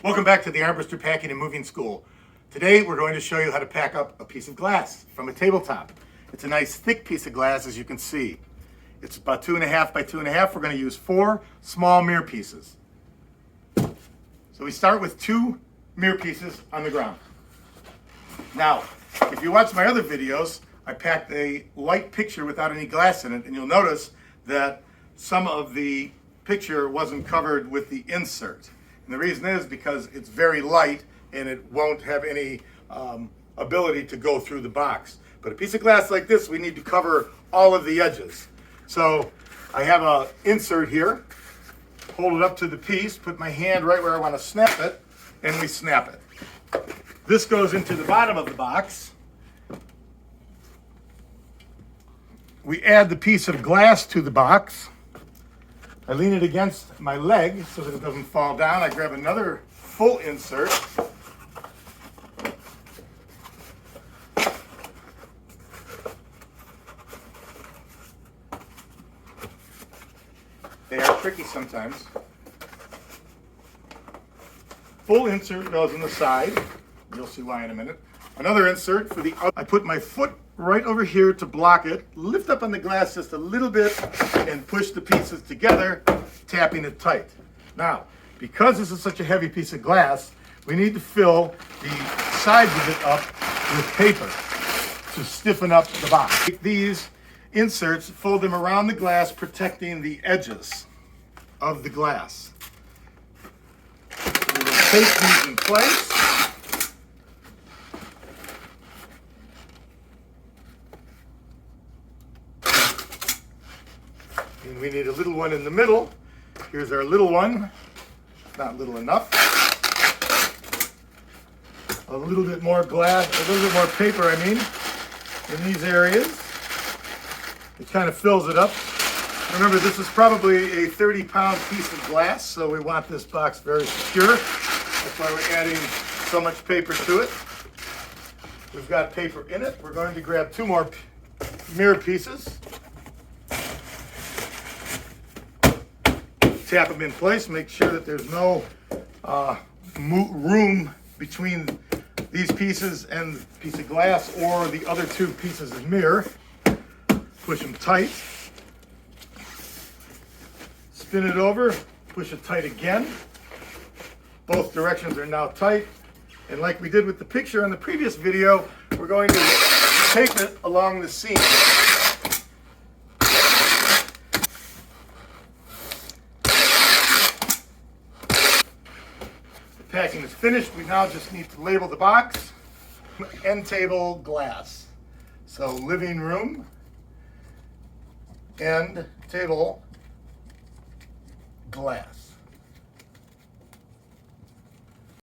Welcome back to the Armbruster Packing and Moving School. Today we're going to show you how to pack up a piece of glass from a tabletop. It's a nice thick piece of glass, as you can see. It's about 2.5 by 2.5. We're going to use 4 small mirror pieces. So we start with 2 mirror pieces on the ground. Now, if you watch my other videos, I packed a light picture without any glass in it, and you'll notice that some of the picture wasn't covered with the insert. And the reason is because it's very light and it won't have any ability to go through the box. But a piece of glass like this, we need to cover all of the edges. So I have an insert here, hold it up to the piece, put my hand right where I want to snap it, and we snap it. This goes into the bottom of the box. We add the piece of glass to the box. I lean it against my leg so that it doesn't fall down. I grab another full insert. They are tricky sometimes. Full insert goes on the side. You'll see why in a minute. Another insert for the other. I put my foot right over here to block it, lift up on the glass just a little bit, and push the pieces together, tapping it tight. Now, because this is such a heavy piece of glass, we need to fill the sides of it up with paper to stiffen up the box. Take these inserts, fold them around the glass, protecting the edges of the glass. We will tape these in place. And we need a little one in the middle. Here's our little one. Not little enough. A little bit more glass, a little bit more paper, in these areas. It kind of fills it up. Remember, this is probably a 30-pound piece of glass, so we want this box very secure. That's why we're adding so much paper to it. We've got paper in it. We're going to grab 2 more mirror pieces. Tap them in place, make sure that there's no room between these pieces and the piece of glass or the other 2 pieces of mirror. Push them tight. Spin it over, push it tight again. Both directions are now tight. And like we did with the picture on the previous video, we're going to tape it along the seam. Packing is finished. We now just need to label the box. End table glass. So living room, end table glass.